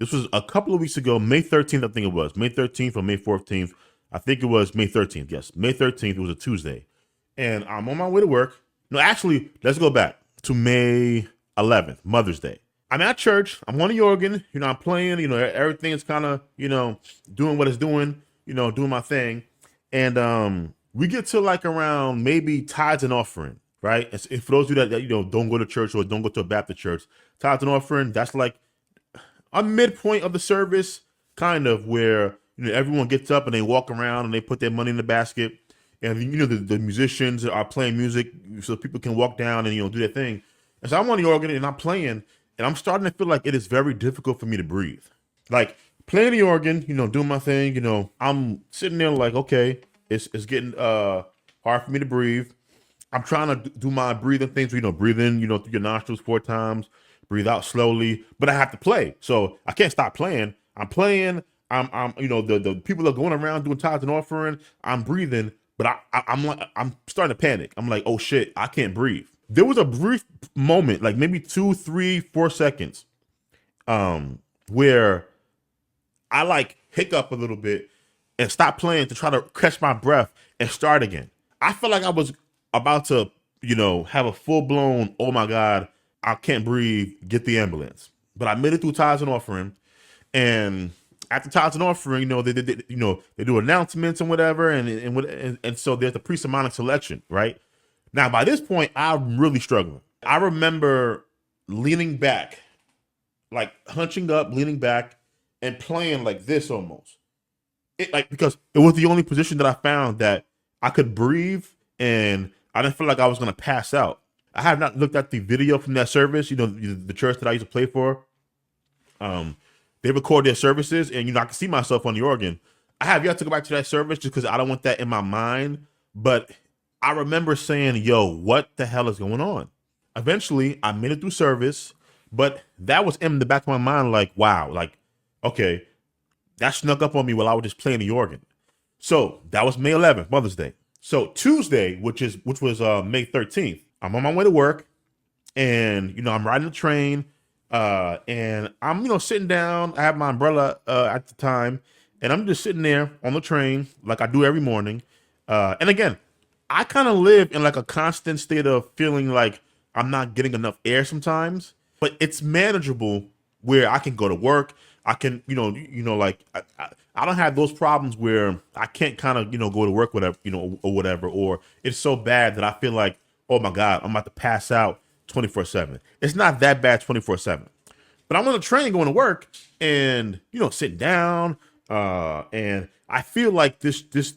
This was a couple of weeks ago, May 13th, I think it was. May 13th or May 14th. I think it was May 13th. Yes, May 13th. It was a Tuesday. And I'm on my way to work. No, actually, let's go back to May 11th, Mother's Day. I'm at church. I'm on the organ. I'm playing. Everything is kind of, doing what it's doing, doing my thing. And we get to like around maybe tithes and offering, right? And for those of you that don't go to church or don't go to a Baptist church, tithes and offering, that's like a midpoint of the service, kind of where everyone gets up and they walk around and they put their money in the basket, and the musicians are playing music so people can walk down and do their thing. And so I'm on the organ and I'm playing, and I'm starting to feel like it is very difficult for me to breathe. Like playing the organ, doing my thing, I'm sitting there like, okay, it's getting hard for me to breathe. I'm trying to do my breathing things, breathe in, through your nostrils 4 times, breathe out slowly, but I have to play. So I can't stop playing. I'm playing. I'm the people are going around doing tithes and offering. I'm breathing, but I'm starting to panic. I'm like, oh shit, I can't breathe. There was a brief moment, like maybe 2, 3, 4 seconds, where I like hiccup a little bit and stop playing to try to catch my breath and start again. I felt like I was about to, have a full blown, oh my God, I can't breathe, get the ambulance. But I made it through tithes and offering. And after tithes and offering, they do announcements and whatever. And so there's the pre-sermonic selection, right? Now, by this point, I'm really struggling. I remember leaning back, like hunching up, leaning back, and playing like this almost. Because it was the only position that I found that I could breathe and I didn't feel like I was going to pass out. I have not looked at the video from that service, the church that I used to play for. They record their services and, I can see myself on the organ. I have yet to go back to that service just because I don't want that in my mind. But I remember saying, yo, what the hell is going on? Eventually, I made it through service, but that was in the back of my mind like, wow, like, okay, that snuck up on me while I was just playing the organ. So that was May 11th, Mother's Day. So Tuesday, which was May 13th, I'm on my way to work, and I'm riding the train, and I'm sitting down. I have my umbrella at the time, and I'm just sitting there on the train like I do every morning. And again, I kind of live in like a constant state of feeling like I'm not getting enough air sometimes, but it's manageable where I can go to work. I can, like I don't have those problems where I can't kind of, go to work, whatever, or whatever, or it's so bad that I feel like, oh my God, I'm about to pass out 24/7. It's not that bad 24/7, but I'm on the train going to work and, sitting down, and I feel like this, it's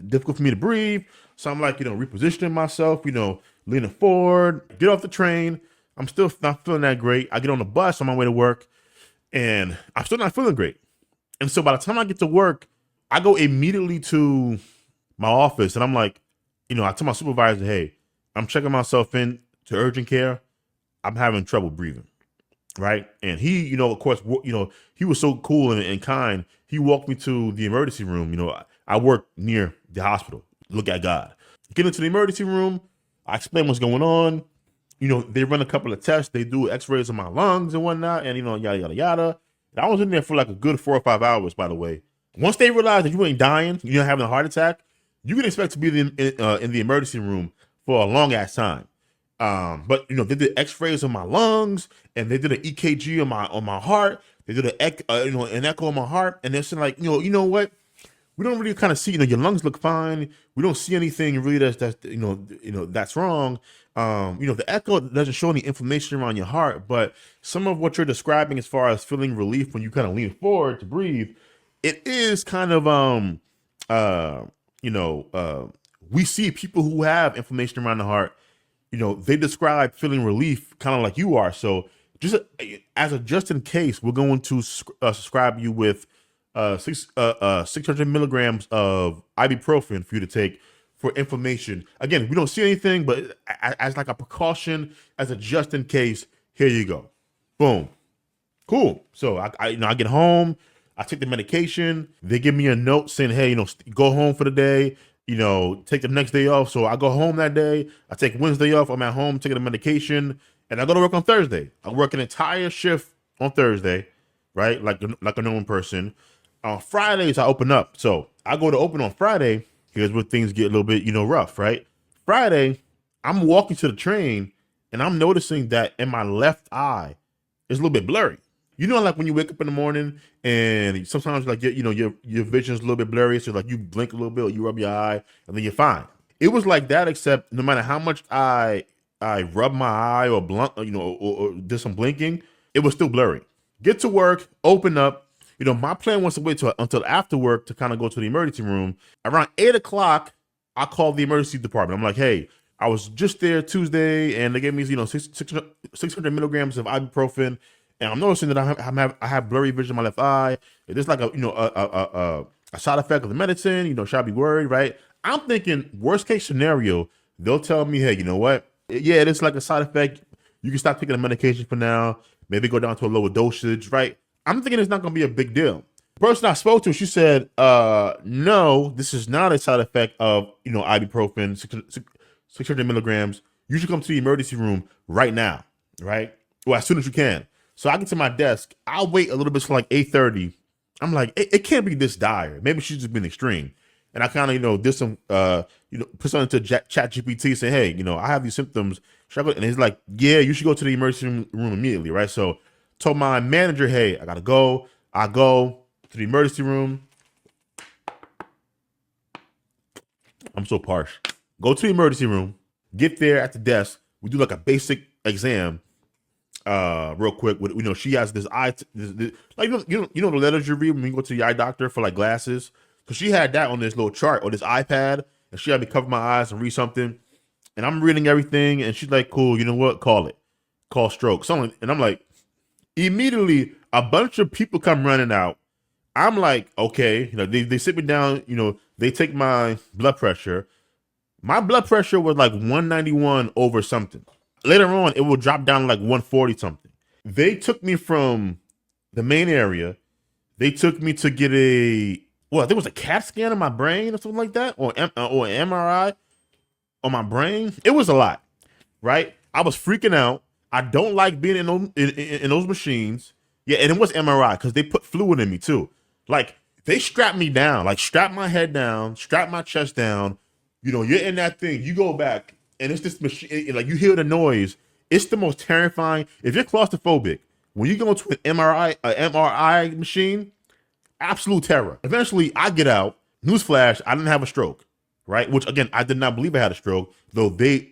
difficult for me to breathe. So I'm like, repositioning myself, leaning forward, get off the train. I'm still not feeling that great. I get on the bus on my way to work and I'm still not feeling great. And so by the time I get to work, I go immediately to my office and I'm like, I tell my supervisor, hey, I'm checking myself in to urgent care. I'm having trouble breathing. Right. And he, of course, he was so cool and kind. He walked me to the emergency room. I work near the hospital. Look at God. Get into the emergency room. I explain what's going on. They run a couple of tests. They do x-rays of my lungs and whatnot. And, yada, yada, yada. And I was in there for like a good 4 or 5 hours, by the way. Once they realize that you ain't dying, you're not having a heart attack, you can expect to be in the emergency room for a long ass time. But they did x-rays of my lungs and they did an EKG on my heart. They did an echo on my heart. And they're saying like, you know what? We don't really kind of see, your lungs look fine. We don't see anything really that's wrong. The echo doesn't show any inflammation around your heart, but some of what you're describing as far as feeling relief when you kind of lean forward to breathe, it is kind of, we see people who have inflammation around the heart, they describe feeling relief kind of like you are. So just in case, we're going to subscribe you with 600 milligrams of ibuprofen for you to take for inflammation. Again, we don't see anything, but as like a precaution, as a just in case, here you go. Boom. Cool. So I get home, I take the medication. They give me a note saying, hey, go home for the day. Take the next day off. So I go home that day. I take Wednesday off. I'm at home taking the medication, and I go to work on Thursday. I work an entire shift on Thursday, right? Like a normal person. On Fridays I open up. So I go to open on Friday. Here's where things get a little bit, rough, right? Friday, I'm walking to the train and I'm noticing that in my left eye it's a little bit blurry. Like when you wake up in the morning and sometimes like your vision's a little bit blurry, so like you blink a little bit, or you rub your eye, and then you're fine. It was like that, except no matter how much I rub my eye or blunt, or did some blinking, it was still blurry. Get to work, open up. My plan was to wait until after work to kind of go to the emergency room. Around 8 o'clock, I called the emergency department. I'm like, hey, I was just there Tuesday, and they gave me 600 milligrams of ibuprofen, and I'm noticing that I have blurry vision in my left eye. Is this like a side effect of the medicine? Should I be worried? Right? I'm thinking worst case scenario, they'll tell me, hey, you know what? Yeah, it is like a side effect. You can stop taking the medication for now. Maybe go down to a lower dosage, right? I'm thinking it's not going to be a big deal. The person I spoke to, she said, no, this is not a side effect of, ibuprofen, 600 milligrams. You should come to the emergency room right now, right? Well, as soon as you can. So I get to my desk. I'll wait a little bit till like 8:30. I'm like, it can't be this dire. Maybe she's just been extreme. And I kind of, did some, put something to Chat GPT, say, hey, I have these symptoms. Should I go? And he's like, yeah, you should go to the emergency room immediately, right? So told my manager, hey, I gotta go. I go to the emergency room. I'm so parched. Go to the emergency room. Get there at the desk. We do like a basic exam, real quick. She has this eye, like the letters you read when you go to the eye doctor for like glasses. Because she had that on this little chart or this iPad, and she had me cover my eyes and read something. And I'm reading everything, and she's like, cool, you know what? Call it. Call stroke. And I'm like, immediately, a bunch of people come running out. I'm like, okay. They sit me down. They take my blood pressure. My blood pressure was like 191 over something. Later on, it will drop down to like 140 something. They took me from the main area. They took me to get there was a CAT scan of my brain or something like that, or an MRI on my brain. It was a lot, right? I was freaking out. I don't like being in those machines. Yeah, and it was MRI because they put fluid in me too. Like they strapped me down, like strap my head down, strap my chest down. You're in that thing. You go back, and it's this machine. Like you hear the noise. It's the most terrifying. If you're claustrophobic, when you go into an MRI machine, absolute terror. Eventually, I get out. Newsflash: I didn't have a stroke, right? Which again, I did not believe I had a stroke. Though they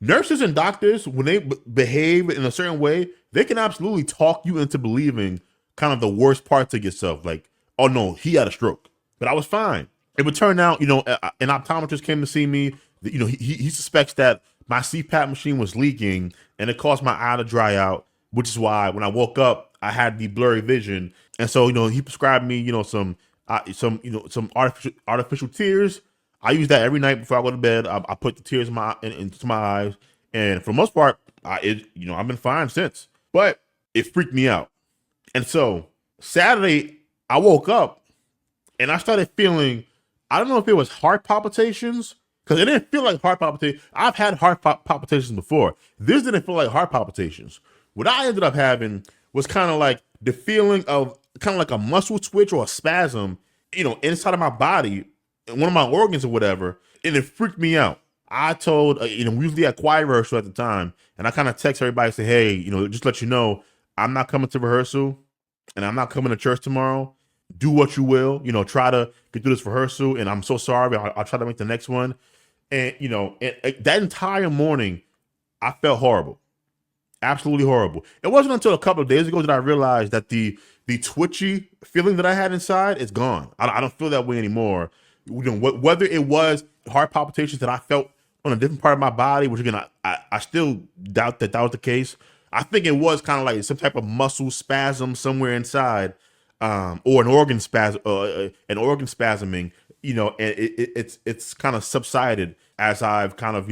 nurses and doctors, when they behave in a certain way, they can absolutely talk you into believing kind of the worst parts of yourself. Like, oh no, he had a stroke, but I was fine. It would turn out, an optometrist came to see me. He suspects that my CPAP machine was leaking and it caused my eye to dry out, which is why when I woke up, I had the blurry vision. And so, he prescribed me, some artificial tears. I use that every night before I go to bed. I put the tears into my eyes, and for the most part, I've been fine since. But it freaked me out, and so Saturday I woke up and I started feeling. I don't know if it was heart palpitations because it didn't feel like heart palpitations. I've had heart palpitations before. This didn't feel like heart palpitations. What I ended up having was kind of like the feeling of kind of like a muscle twitch or a spasm, inside of my body, one of my organs or whatever, and it freaked me out. I told, we usually had choir rehearsal at the time, and I kind of text everybody and say, hey, just let you know, I'm not coming to rehearsal, and I'm not coming to church tomorrow. Do what you will, try to get through this rehearsal, and I'm so sorry, I'll try to make the next one. And, that entire morning, I felt horrible. Absolutely horrible. It wasn't until a couple of days ago that I realized that the twitchy feeling that I had inside is gone. I don't feel that way anymore. Whether it was heart palpitations that I felt on a different part of my body, which again, I still doubt that was the case. I think it was kind of like some type of muscle spasm somewhere inside, or an organ spasming, and it's kind of subsided as I've kind of,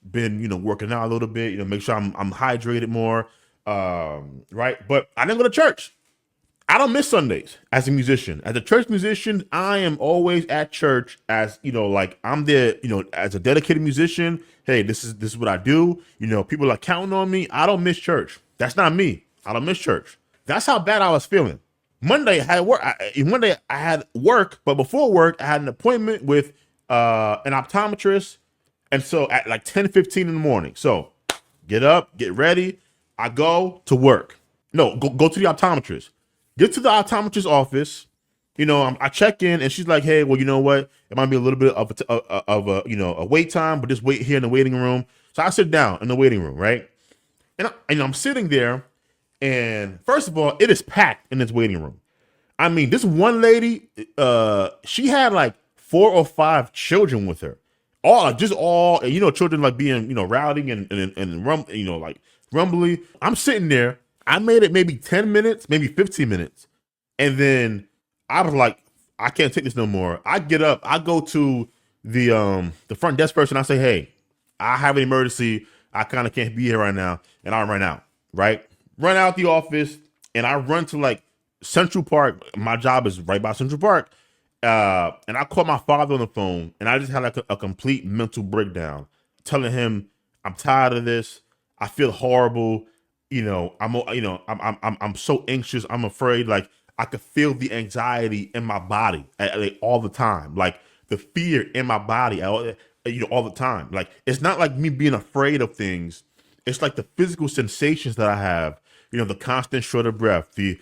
been, working out a little bit, make sure I'm hydrated more. Right. But I didn't go to church. I don't miss Sundays as a musician. As a church musician, I am always at church as, like I'm there, as a dedicated musician. Hey, this is what I do. People are counting on me. I don't miss church. That's not me. I don't miss church. That's how bad I was feeling. Monday I had work. Monday I had work, but before work I had an appointment with an optometrist, and so at like 10:15 in the morning. So get up, get ready. I go to work. No, go to the optometrist. Get to the optometrist's office. I check in, and she's like, "Hey, well, you know what? It might be a little bit of a a wait time, but just wait here in the waiting room." So I sit down in the waiting room, right? And I'm sitting there, and first of all, it is packed in this waiting room. I mean, this one lady, she had like 4 or 5 children with her, all children like being rowdy and like rumbly. I'm sitting there. I made it maybe 10 minutes, maybe 15 minutes, and then I was like, I can't take this no more. I get up. I go to the front desk person. I say, hey, I have an emergency. I kind of can't be here right now, and I run out. Right, run out the office, and I run to like Central Park. My job is right by Central Park. And I called my father on the phone, and I just had like a complete mental breakdown, telling him I'm tired of this. I feel horrible. I'm so anxious. I'm afraid. Like I could feel the anxiety in my body like, all the time. Like the fear in my body, all the time. Like it's not like me being afraid of things. It's like the physical sensations that I have. The constant short of breath, the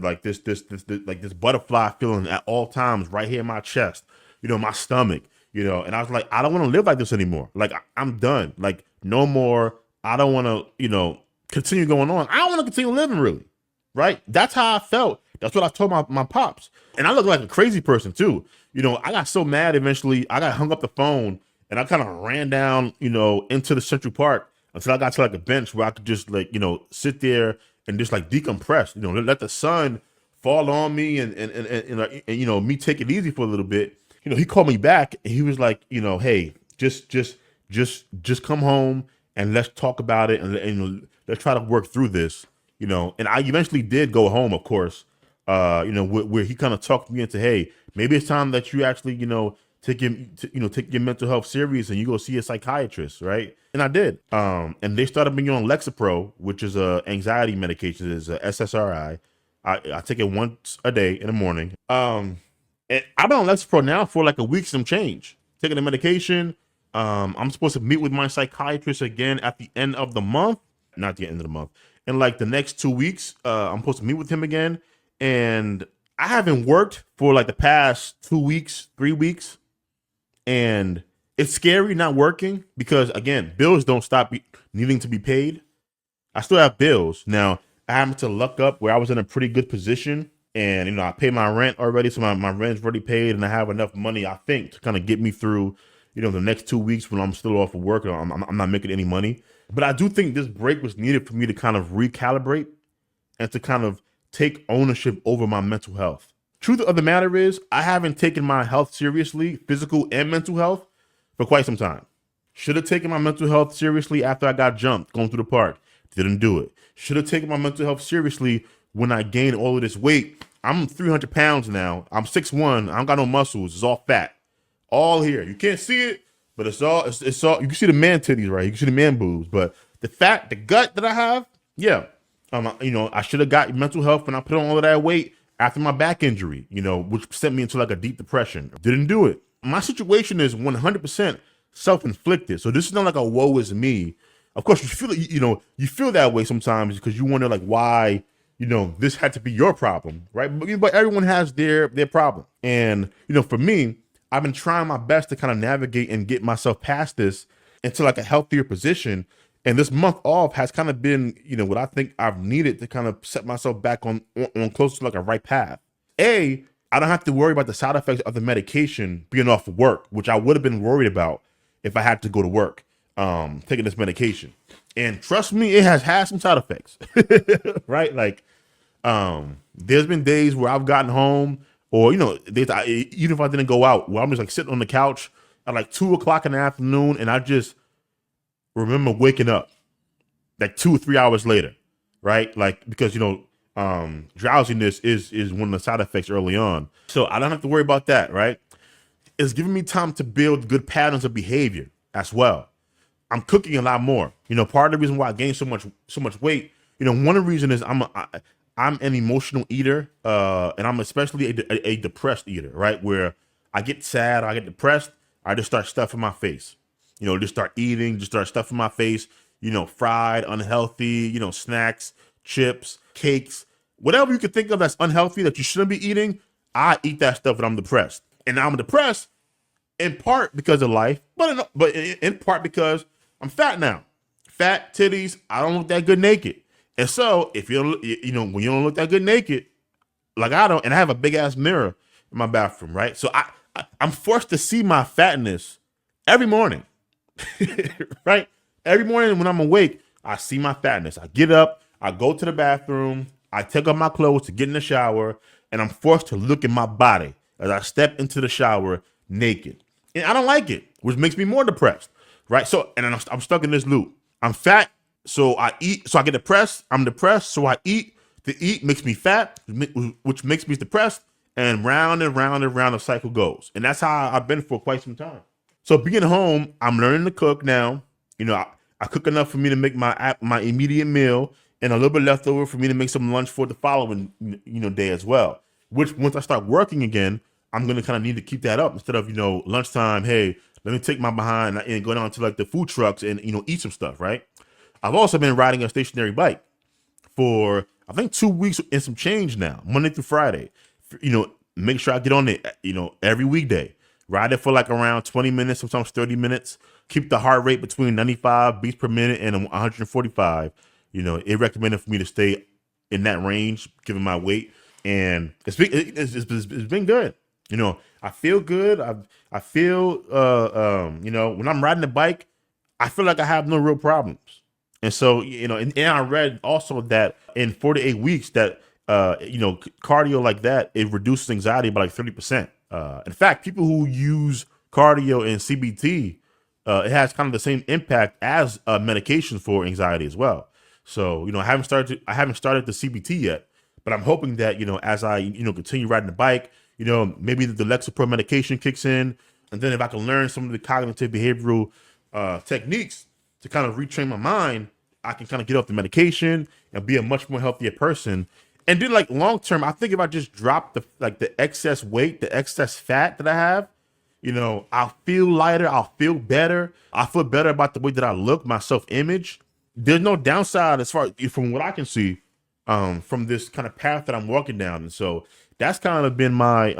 like this butterfly feeling at all times right here in my chest, my stomach, and I was like, I don't want to live like this anymore. Like I'm done. Like no more. I don't want to, continue going on. I don't want to continue living really. Right. That's how I felt. That's what I told my pops. And I look like a crazy person too. I got so mad eventually I got hung up the phone and I kind of ran down, into the Central Park until I got to like a bench where I could just like, sit there and just like decompress, let the sun fall on me and me take it easy for a little bit. He called me back and he was like, hey, just come home and let's talk about it and let's try to work through this, and I eventually did go home, of course, where he kind of talked me into, hey, maybe it's time that you actually, take your mental health serious and you go see a psychiatrist, right? And I did. And they started me on Lexapro, which is a anxiety medication, is a SSRI. I take it once a day in the morning. And I've been on Lexapro now for like a week, some change, taking the medication. I'm supposed to meet with my psychiatrist again at the end of the month, not the end of the month. In like the next 2 weeks, I'm supposed to meet with him again. And I haven't worked for like the past 2 weeks, 3 weeks. And it's scary not working because, again, bills don't stop needing to be paid. I still have bills. Now, I happen to luck up where I was in a pretty good position and, I pay my rent already. So my rent's already paid and I have enough money, I think, to kind of get me through, the next 2 weeks when I'm still off of work and I'm not making any money. But I do think this break was needed for me to kind of recalibrate and to kind of take ownership over my mental health. Truth of the matter is, I haven't taken my health seriously, physical and mental health, for quite some time. Should have taken my mental health seriously after I got jumped going through the park. Didn't do it. Should have taken my mental health seriously when I gained all of this weight. I'm 300 pounds now. I'm 6'1". I don't got no muscles. It's all fat. All here. You can't see it, but it's all, you can see the man titties, right? You can see the man boobs, but the fat, the gut that I have, yeah. I should have got mental health when I put on all of that weight after my back injury, which sent me into like a deep depression. Didn't do it. My situation is 100% self-inflicted. So this is not like a woe is me. Of course, you feel you feel that way sometimes because you wonder like why, this had to be your problem, right? But everyone has their problem. And, for me, I've been trying my best to kind of navigate and get myself past this into like a healthier position. And this month off has kind of been, what I think I've needed to kind of set myself back on close to like a right path. I don't have to worry about the side effects of the medication being off of work, which I would have been worried about if I had to go to work, taking this medication. And trust me, it has had some side effects, right? Like, there's been days where I've gotten home or, even if I didn't go out, where I'm just like sitting on the couch at like 2:00 in the afternoon and I just remember waking up like 2 or 3 hours later, right? Like, because, drowsiness is one of the side effects early on. So I don't have to worry about that, right? It's giving me time to build good patterns of behavior as well. I'm cooking a lot more. Part of the reason why I gained so much weight one of the reasons is I'm an emotional eater, and I'm especially a depressed eater, right? Where I get sad, I get depressed, I just start stuffing my face. Just start eating, just start stuffing my face. Fried, unhealthy, snacks, chips, cakes, whatever you could think of that's unhealthy that you shouldn't be eating. I eat that stuff when I'm depressed, and I'm depressed in part because of life, but in part because I'm fat now. Fat titties. I don't look that good naked, and so if you don't, when you don't look that good naked, like I don't, and I have a big ass mirror in my bathroom, right? So I'm forced to see my fatness every morning, right? Every morning when I'm awake, I see my fatness. I get up, I go to the bathroom, I take off my clothes to get in the shower, and I'm forced to look at my body as I step into the shower naked. And I don't like it, which makes me more depressed, right? So, and I'm stuck in this loop. I'm fat, so I eat, so I get depressed. I'm depressed, so I eat. The eat makes me fat, which makes me depressed, and round and round and round the cycle goes. And that's how I've been for quite some time. So being home, I'm learning to cook now. I cook enough for me to make my immediate meal, and a little bit left over for me to make some lunch for the following day as well. Which once I start working again, I'm gonna kind of need to keep that up instead of lunchtime. Hey, let me take my behind and go down to like the food trucks and eat some stuff. Right. I've also been riding a stationary bike for I think 2 weeks and some change now, Monday through Friday. Make sure I get on it, every weekday. Ride it for like around 20 minutes, sometimes 30 minutes. Keep the heart rate between 95 beats per minute and 145. It recommended for me to stay in that range given my weight, and it's been good. I feel good. I feel when I'm riding the bike, I feel like I have no real problems. And so, and I read also that in 4 to 8 weeks that, cardio like that, it reduces anxiety by like 30%. In fact, people who use cardio and CBT, it has kind of the same impact as medications for anxiety as well. So, I haven't started the CBT yet, but I'm hoping that, as I, continue riding the bike, maybe the Lexapro medication kicks in. And then if I can learn some of the cognitive behavioral techniques to kind of retrain my mind, I can kind of get off the medication and be a much more healthier person. And then like long term, I think if I just drop the excess weight, the excess fat that I have, I'll feel lighter, I'll feel better. I feel better about the way that I look, my self-image. There's no downside as far from what I can see, from this kind of path that I'm walking down. And so that's kind of been my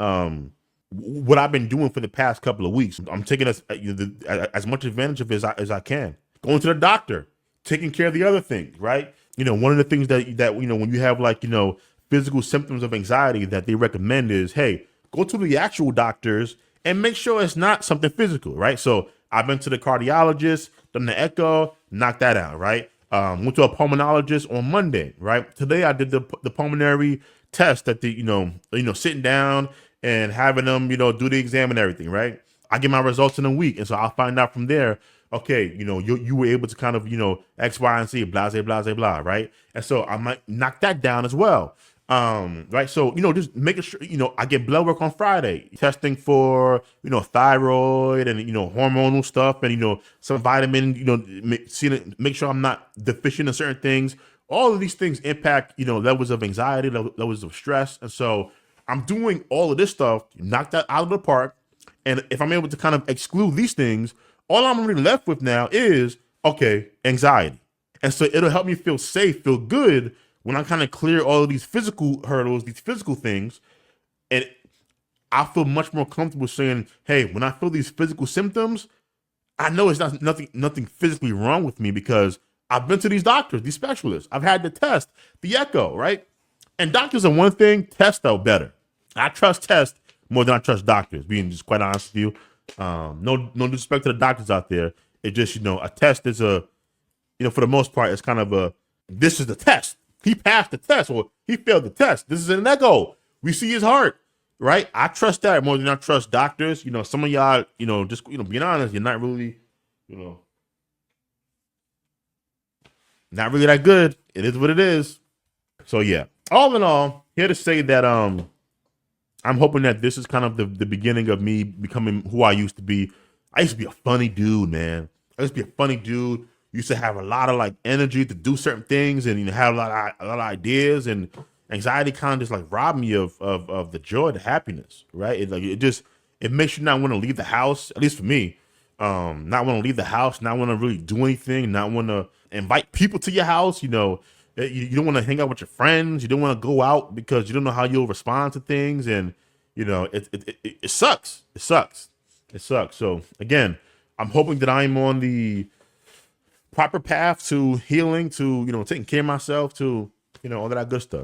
what I've been doing for the past couple of weeks. I'm taking as much advantage of it as I can. Going to the doctor, taking care of the other things, right? One of the things that when you have like, physical symptoms of anxiety that they recommend is, hey, go to the actual doctors and make sure it's not something physical, right? So I've been to the cardiologist, done the echo, knocked that out, right? Went to a pulmonologist on Monday, right? Today I did the pulmonary test that sitting down and having them, do the exam and everything, right? I get my results in a week. And so I'll find out from there, okay, you were able to kind of, X, Y, and Z, blah, blah, blah, blah, right? And so I might knock that down as well. Right. So, just making sure, I get blood work on Friday, testing for, thyroid and, hormonal stuff and, some vitamin, make sure I'm not deficient in certain things. All of these things impact, levels of anxiety, levels of stress. And so I'm doing all of this stuff, knock that out of the park. And if I'm able to kind of exclude these things, all I'm really left with now is, okay, anxiety. And so it'll help me feel safe, feel good when I kind of clear all of these physical hurdles, these physical things. And I feel much more comfortable saying, hey, when I feel these physical symptoms, I know it's nothing physically wrong with me because I've been to these doctors, these specialists. I've had the test, the echo, right? And doctors are one thing, tests are better. I trust tests more than I trust doctors, being just quite honest with you. No disrespect to the doctors out there. It just, a test is for the most part, it's kind of this is the test. He passed the test or he failed the test. This is an echo. We see his heart, right? I trust that more than I trust doctors. Some of y'all, just, being honest, you're not really, not really that good. It is what it is. So yeah, all in all, here to say that, I'm hoping that this is kind of the beginning of me becoming who I used to be. I used to be a funny dude, man. I used to be a funny dude, used to have a lot of like energy to do certain things, and have a lot of ideas. And anxiety kind of just like robbed me of the joy, the happiness, right? It makes you not want to leave the house. At least for me, not want to leave the house, not want to really do anything, not want to invite people to your house. You don't want to hang out with your friends. You don't want to go out because you don't know how you'll respond to things, and it sucks. It sucks. It sucks. So again, I'm hoping that I'm on the proper path to healing, to taking care of myself, to all of that good stuff.